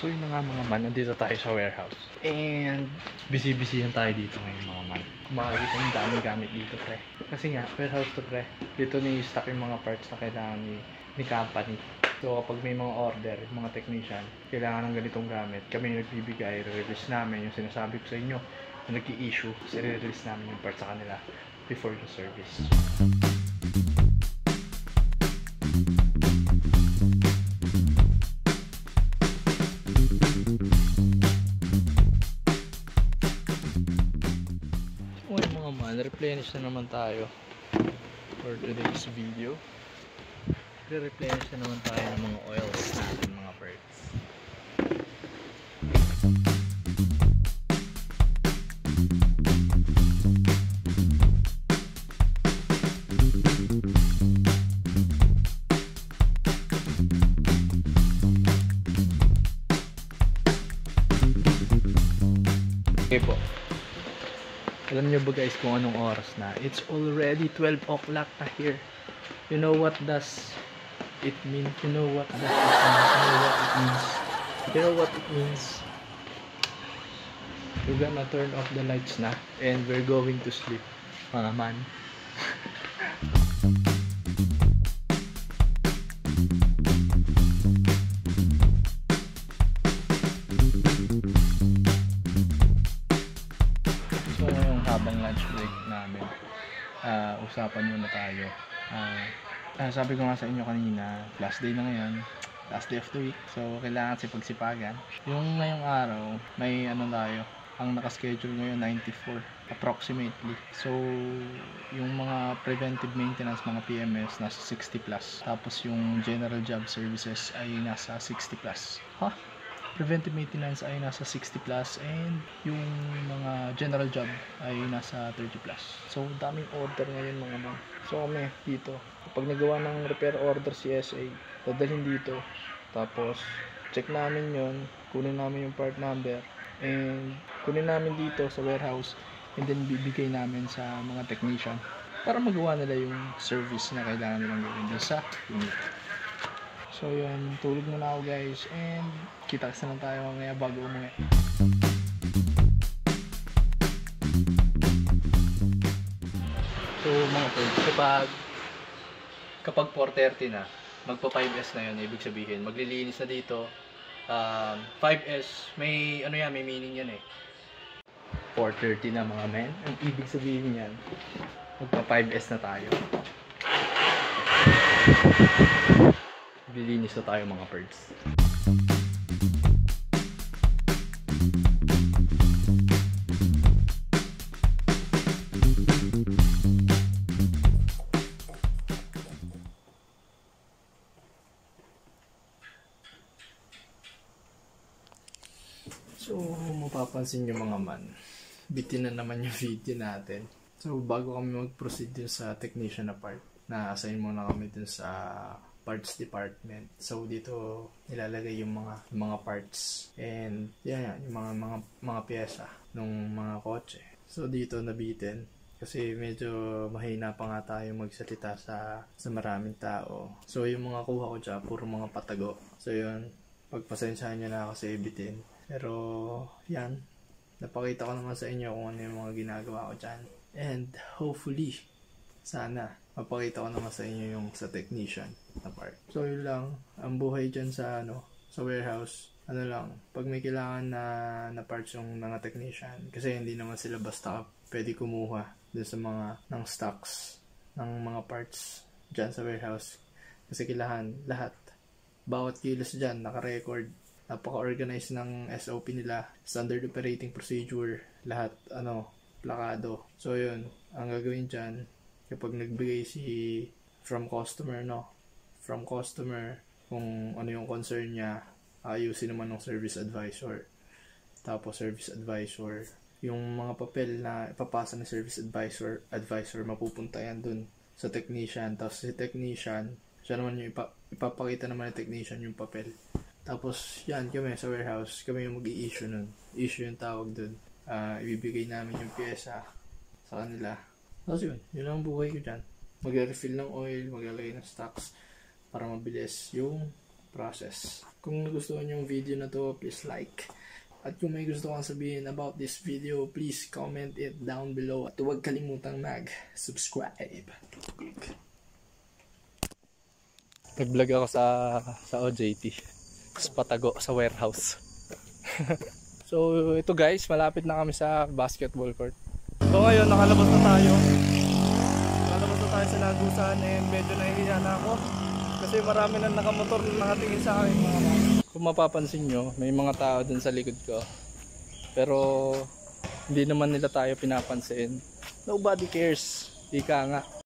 So yun na nga mga man, nandito tayo sa warehouse. And busy-busy yan tayo dito ngayon mga man. Makikita yung daming gamit dito pre. Kasi nga, warehouse to pre. Dito ni-stock yung mga parts na kailangan ni company. So kapag may mga order, yung mga technician, kailangan ng ganitong gamit, kami yung nagbibigay, re-release namin yung sinasabi ko sa inyo na nag-i-issue, i-release namin yung parts sa kanila before the service. Replenish na naman tayo for today's video. Replenish na naman tayo ng mga oils natin, mga parts. Okay po. Alam nyo ba guys kung anong oras na? It's already 12 o'clock na here. You know what does it mean? You know what does it mean? You know what it means? We're gonna turn off the lights na and we're going to sleep, mga man. Habang lunch break namin, usapan muna tayo. Sabi ko nga sa inyo kanina, last day na ngayon, last day of the week, so kailangan sipagsipagan. Yung ngayong araw, may ano tayo, ang nakaschedule ngayon 94 approximately. So yung mga preventive maintenance, mga PMS nasa 60 plus, tapos yung general job services ay nasa 60 plus. Preventive maintenance ay nasa 60 plus and yung mga general job ay nasa 30 plus. So daming order ngayon mga man. So kami dito, kapag nagawa ng repair order si SA, dadalhin dito, tapos check namin yon, kunin namin yung part number and kunin namin dito sa warehouse, and then bibigay namin sa mga technician para magawa nila yung service na kailangan nilang gawin dun sa unit. So yun, tulog muna ako guys, and kita-kita lang tayo mamaya bago umuwi. So mga friends, kapag 4:30 na, magpa 5S na yun, ibig sabihin maglilinis na dito. 5S, may ano yan, may meaning yan eh. 4:30 na mga men, ang ibig sabihin yan, magpa 5S na tayo. Lilinis na tayo mga birds. So mapapansin nyo mga man, bitin na naman yung video natin. So bago kami mag-proceed dun sa technician na part, na-assign muna kami dun sa parts department. So dito nilalagay yung mga parts and yan yung mga piyesa ng mga kotse. So dito nabitin kasi medyo mahina pa nga tayo magsalita sa maraming tao. So yung mga kuha ko dyan, puro mga patago. So yun, pagpasensyahan nyo na kasi bitin. Pero yan, napakita ko naman sa inyo kung ano yung mga ginagawa ko dyan. And hopefully, sana mapakita ko naman sa inyo yung sa technician na part. So yun lang, ang buhay dyan sa sa warehouse, pag may kailangan na parts yung mga technician, kasi hindi naman sila basta pwede kumuha dun sa mga ng stocks ng mga parts dyan sa warehouse, kasi kailangan lahat, bawat kilos dyan naka-record, napaka-organize ng SOP nila, standard operating procedure, lahat plakado. So yun, ang gagawin dyan, kapag nagbigay from customer kung ano yung concern niya, ayusin naman ng service advisor. Tapos service advisor, yung mga papel na ipapasa ng service advisor mapupunta yan dun sa technician. Tapos si technician, siya naman yung ipapakita naman ng technician yung papel. Tapos yan, kami sa warehouse, kami yung mag-i-issue nun. Issue yung tawag dun. Ibibigay namin yung pyesa sa kanila. Tapos yun lang ang buhay ko dyan. Mag-refill ng oil, maglalagay ng stocks para mabilis yung process. Kung nagustuhan yung video na to, please like. At kung may gusto kang sabihin about this video, please comment it down below. At huwag kalimutang mag-subscribe. Nag-vlog ako sa OJT. Sa Patago, sa warehouse. So ito guys, malapit na kami sa basketball court. So ngayon, nakalabas na tayo. Nakalabas na tayo sa Nagusan and medyo nahihiya na ako. Kasi marami na nakamotor na nakatingin sa akin mga man. Kung mapapansin nyo, may mga tao dun sa likod ko. Pero hindi naman nila tayo pinapansin. Nobody cares. Ika nga.